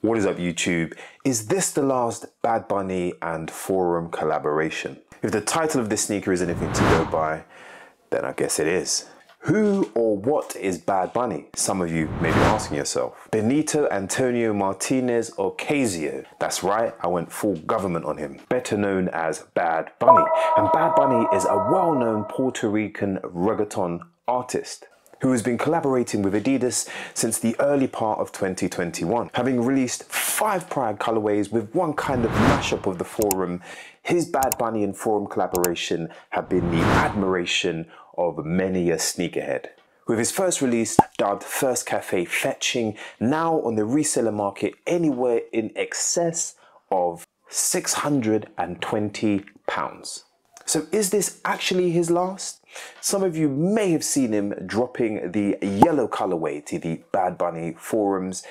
What is up, YouTube? Is this the last Bad Bunny and Forum collaboration? If the title of this sneaker is anything to go by, then I guess it is. Who or what is Bad Bunny? Some of you may be asking yourself. Benito Antonio Martinez Ocasio. That's right, I went full government on him. Better known as Bad Bunny. And Bad Bunny is a well-known Puerto Rican reggaeton artist who has been collaborating with Adidas since the early part of 2021. Having released 5 prior colorways with one kind of mashup of the Forum, his Bad Bunny and Forum collaboration have been the admiration of many a sneakerhead. With his first release, dubbed First Cafe, fetching now on the reseller market anywhere in excess of £620. So is this actually his last? Some of you may have seen him dropping the yellow colorway to the Bad Bunny forums,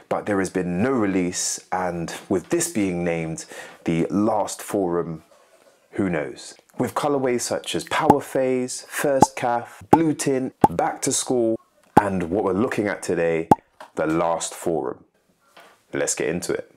but there has been no release, and with this being named the last Forum, who knows? With colorways such as Power Phase, First Calf, Blue Tint, Back to School, and what we're looking at today, the last Forum. Let's get into it.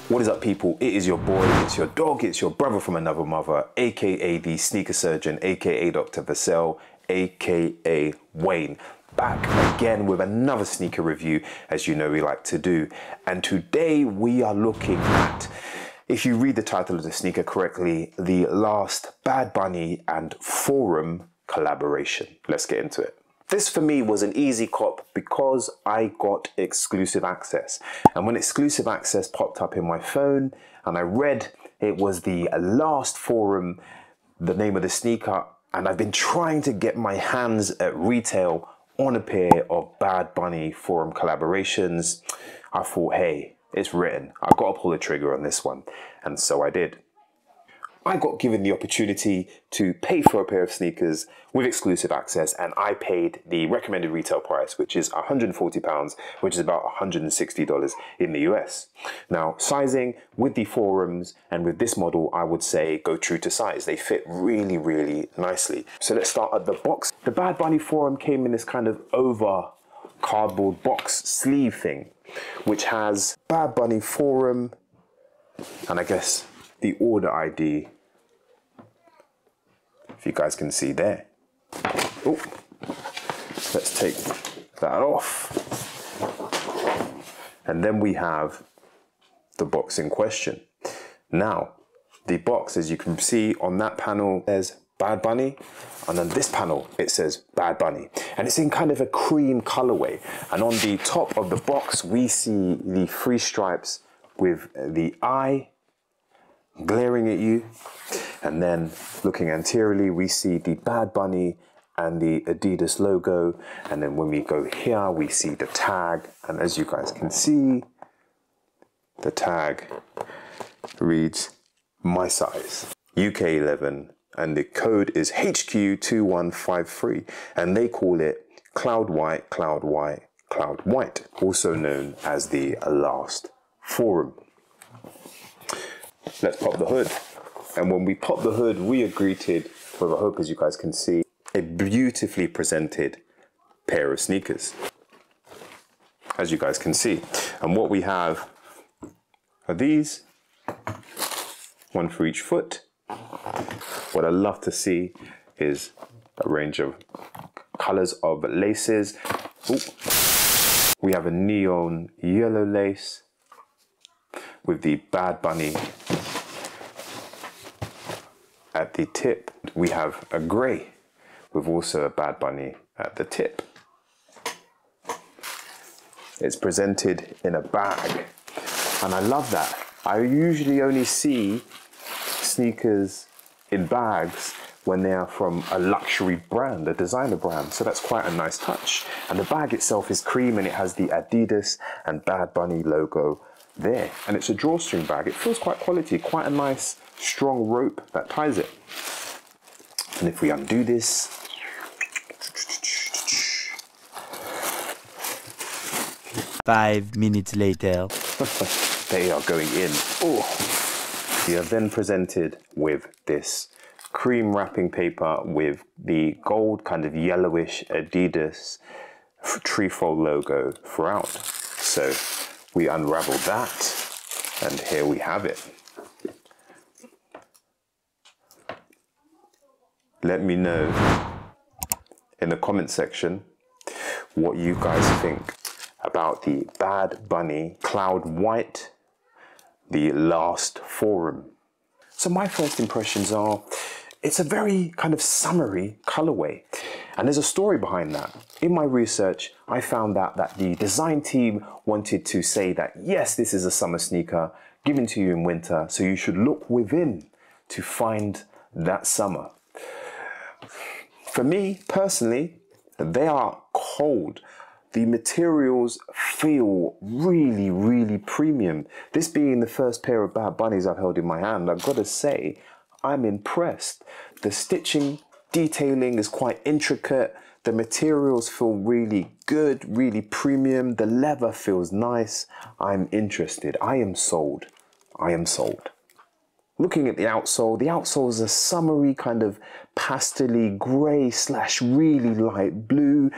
What is up, people? It is your boy, it's your dog, it's your brother from another mother, aka the sneaker surgeon, aka Dr. Vassell, aka Wayne. Back again with another sneaker review, as you know we like to do. And today we are looking at, if you read the title of the sneaker correctly, the last Bad Bunny and Forum collaboration. Let's get into it. This for me was an easy cop because I got exclusive access. And when exclusive access popped up in my phone and I read it was the last Forum, the name of the sneaker, and I've been trying to get my hands at retail on a pair of Bad Bunny Forum collaborations, I thought, hey, it's written. I've got to pull the trigger on this one. And so I did. I got given the opportunity to pay for a pair of sneakers with exclusive access, and I paid the recommended retail price, which is £140, which is about $160 in the US. Now, sizing with the Forums and with this model, I would say go true to size. They fit really, really nicely. So let's start at the box. The Bad Bunny Forum came in this kind of over cardboard box sleeve thing, which has Bad Bunny Forum, and I guess the order ID, if you guys can see there. Oh, let's take that off. And then we have the box in question. Now, the box, as you can see on that panel, there's Bad Bunny, and on this panel it says Bad Bunny, and it's in kind of a cream colorway. And on the top of the box we see the 3 stripes with the eye glaring at you, and then looking anteriorly we see the Bad Bunny and the Adidas logo, and then when we go here we see the tag, and as you guys can see, the tag reads my size, UK 11, and the code is HQ2153, and they call it Cloud White, Cloud White, Cloud White, also known as the Last Forum. Let's pop the hood. And when we pop the hood, we are greeted with, I hope as you guys can see, a beautifully presented pair of sneakers, as you guys can see. And what we have are these, one for each foot. What I love to see is a range of colors of laces. Ooh. We have a neon yellow lace with the Bad Bunny at the tip. We have a grey with also a Bad Bunny at the tip. It's presented in a bag, and I love that. I usually only see sneakers in bags when they are from a luxury brand, a designer brand, so that's quite a nice touch. And the bag itself is cream, and it has the Adidas and Bad Bunny logo there, and it's a drawstring bag. It feels quite quality, quite a nice strong rope that ties it. And if we undo this, 5 minutes later, they are going in. Oh, we are then presented with this cream wrapping paper with the gold kind of yellowish Adidas trefoil logo throughout. So we unravel that, and here we have it. Let me know in the comment section what you guys think about the Bad Bunny Cloud White, the Last Forum. So my first impressions are, it's a very kind of summery colorway, and there's a story behind that. In my research, I found out that the design team wanted to say that, yes, this is a summer sneaker given to you in winter, so you should look within to find that summer. For me, personally, they are cold. The materials feel really, really premium. This being the first pair of Bad Bunnies I've held in my hand, I've got to say, I'm impressed. The stitching, detailing is quite intricate. The materials feel really good, really premium. The leather feels nice. I'm interested. I am sold. I am sold. Looking at the outsole is a summery kind of pastel-y grey / really light blue,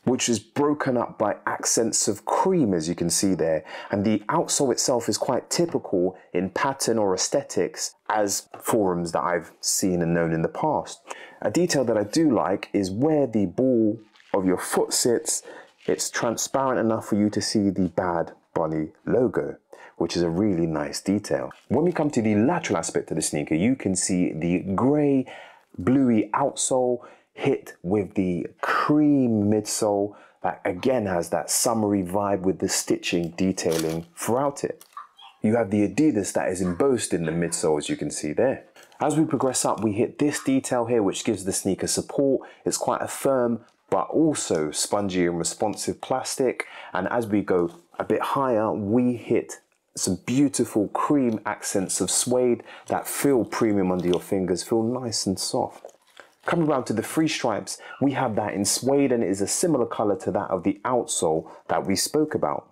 which is broken up by accents of cream, as you can see there. And the outsole itself is quite typical in pattern or aesthetics as forums that I've seen and known in the past. A detail that I do like is where the ball of your foot sits. It's transparent enough for you to see the Bad Bunny logo, which is a really nice detail. When we come to the lateral aspect of the sneaker, you can see the grey, bluey outsole hit with the cream midsole that again has that summery vibe with the stitching detailing throughout it. You have the Adidas that is embossed in the midsole, as you can see there. As we progress up, we hit this detail here, which gives the sneaker support. It's quite a firm, but also spongy and responsive plastic. And as we go a bit higher, we hit some beautiful cream accents of suede that feel premium under your fingers, feel nice and soft. Coming around to the free stripes, we have that in suede, and it is a similar color to that of the outsole that we spoke about.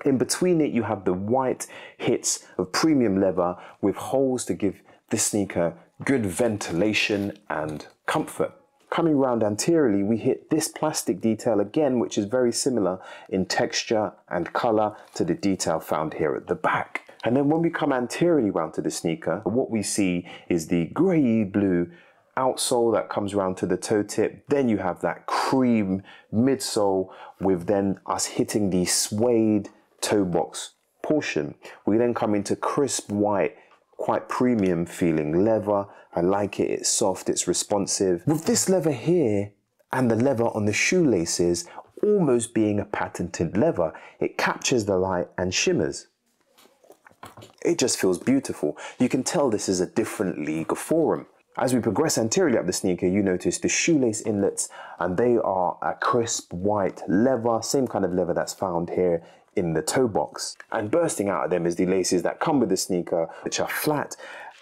In between it, you have the white hits of premium leather with holes to give this sneaker good ventilation and comfort. Coming around anteriorly, we hit this plastic detail again, which is very similar in texture and color to the detail found here at the back. And then when we come anteriorly round to the sneaker, what we see is the grey blue outsole that comes around to the toe tip. Then you have that cream midsole with then us hitting the suede toe box portion. We then come into crisp white, quite premium feeling leather. I like it, it's soft, it's responsive. With this leather here and the leather on the shoelaces almost being a patented leather, it captures the light and shimmers. It just feels beautiful. You can tell this is a different league of forum. As we progress anteriorly up the sneaker, you notice the shoelace inlets, and they are a crisp white leather, same kind of leather that's found here in the toe box. And bursting out of them is the laces that come with the sneaker, which are flat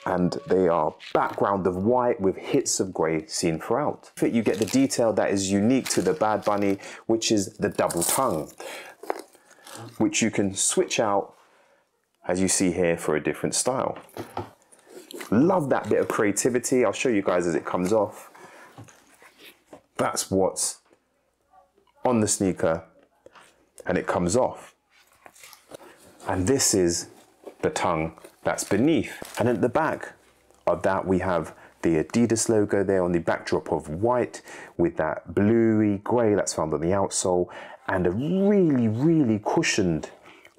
and they are background of white with hits of grey seen throughout. You get the detail that is unique to the Bad Bunny, which is the double tongue, which you can switch out, as you see here, for a different style. Love that bit of creativity. I'll show you guys as it comes off. That's what's on the sneaker, and it comes off. And this is the tongue that's beneath. And at the back of that, we have the Adidas logo there on the backdrop of white with that bluey grey that's found on the outsole, and a really, really cushioned,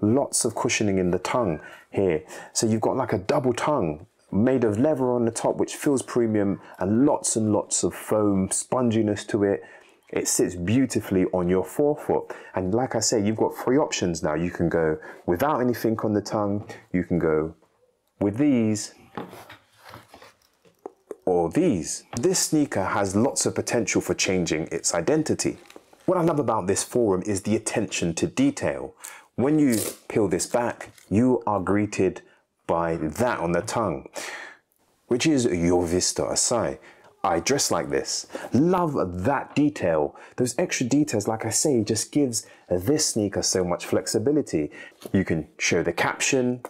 lots of cushioning in the tongue here. So you've got like a double tongue made of leather on the top, which feels premium, and lots of foam sponginess to it. It sits beautifully on your forefoot. And like I say, you've got 3 options now. You can go without anything on the tongue, you can go with these, or these. This sneaker has lots of potential for changing its identity. What I love about this forum is the attention to detail. When you peel this back, you are greeted by that on the tongue, which is your Visto Asi. I dress like this. Love that detail. Those extra details, like I say, just gives this sneaker so much flexibility. You can show the caption,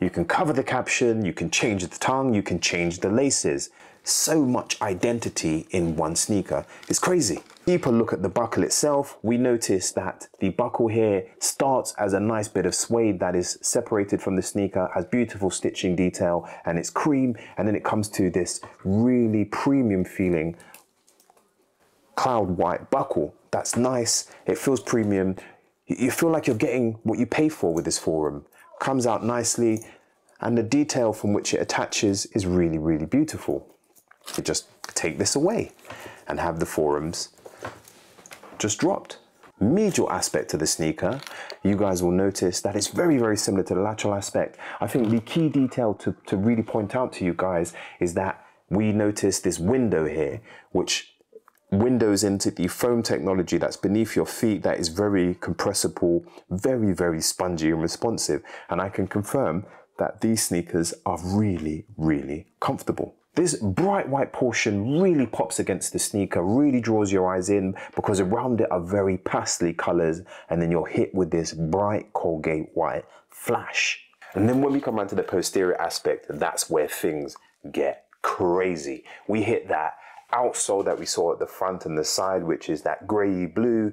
you can cover the caption, you can change the tongue, you can change the laces. So much identity in one sneaker. It's crazy. Deeper look at the buckle itself, we notice that the buckle here starts as a nice bit of suede that is separated from the sneaker, has beautiful stitching detail, and it's cream, and then it comes to this really premium feeling cloud white buckle. That's nice, it feels premium. You feel like you're getting what you pay for with this forum. Comes out nicely, and the detail from which it attaches is really, really beautiful. You just take this away and have the forums just dropped. Medial aspect to the sneaker, you guys will notice that it's very, very similar to the lateral aspect. I think the key detail to really point out to you guys is that we notice this window here, which windows into the foam technology that's beneath your feet, that is very compressible, very, very spongy and responsive. And I can confirm that these sneakers are really, really comfortable. This bright white portion really pops against the sneaker, really draws your eyes in, because around it are very pastel colors, and then you're hit with this bright Colgate white flash. And then when we come around to the posterior aspect, that's where things get crazy. We hit that outsole that we saw at the front and the side, which is that grey blue,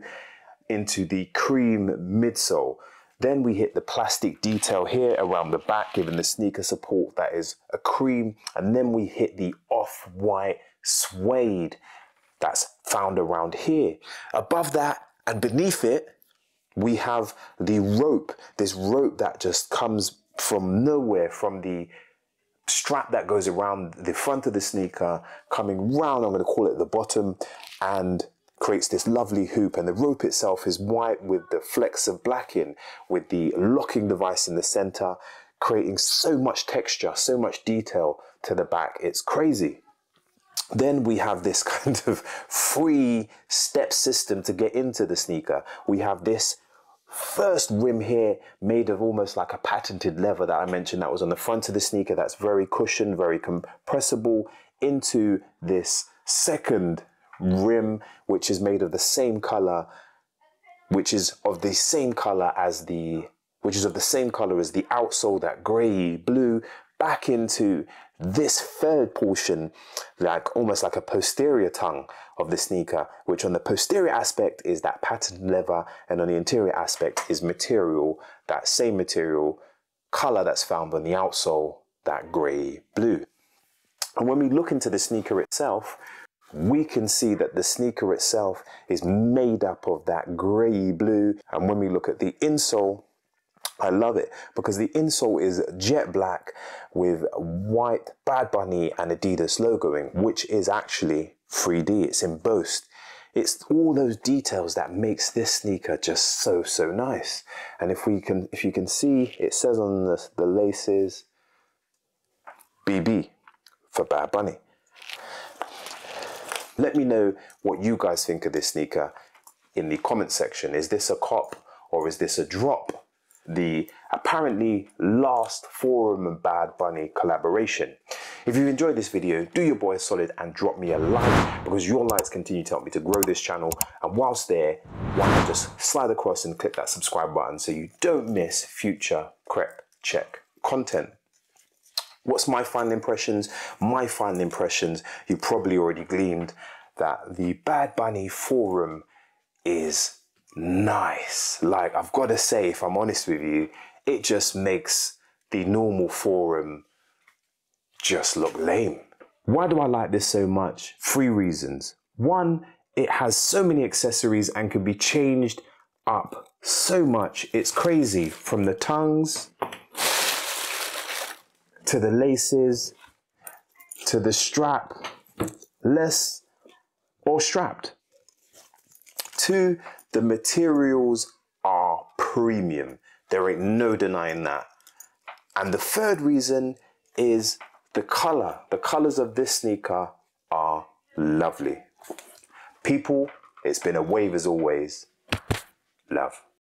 into the cream midsole. Then we hit the plastic detail here around the back, giving the sneaker support that is a cream. And then we hit the off-white suede that's found around here. Above that and beneath it, we have the rope, this rope that just comes from nowhere, from the strap that goes around the front of the sneaker, coming round, I'm going to call it the bottom, and creates this lovely hoop. And the rope itself is white with the flecks of black in, with the locking device in the center, creating so much texture, so much detail to the back. It's crazy. Then we have this kind of free step system to get into the sneaker. We have this first rim here made of almost like a patented leather that I mentioned that was on the front of the sneaker, that's very cushioned, very compressible, into this second rim, which is made of the same color, which is of the same color as the outsole, that grey blue, back into this third portion, like almost like a posterior tongue of the sneaker, which on the posterior aspect is that patterned leather, and on the interior aspect is material, that same material color that's found on the outsole, that grey blue. And when we look into the sneaker itself, we can see that the sneaker itself is made up of that grey blue. And when we look at the insole, I love it because the insole is jet black with white Bad Bunny and Adidas logoing, which is actually 3D. It's embossed. It's all those details that makes this sneaker just so, so nice. And if you can see, it says on the laces, BB for Bad Bunny. Let me know what you guys think of this sneaker in the comment section. Is this a cop or is this a drop? the apparently last Forum and Bad Bunny collaboration. If you've enjoyed this video, do your boy a solid and drop me a like, because your likes continue to help me to grow this channel. And whilst there, why not just slide across and click that subscribe button so you don't miss future Crep Check content. What's my final impressions? My final impressions, you probably already gleaned that the Bad Bunny Forum is nice. Like, I've got to say, if I'm honest with you, it just makes the normal Forum just look lame. Why do I like this so much? 3 reasons. 1, it has so many accessories and can be changed up so much. It's crazy. From the tongues, to the laces, to the strap, less or strapped. 2, the materials are premium. There ain't no denying that. And the 3rd reason is the color. The colors of this sneaker are lovely. People, it's been a wave as always. Love.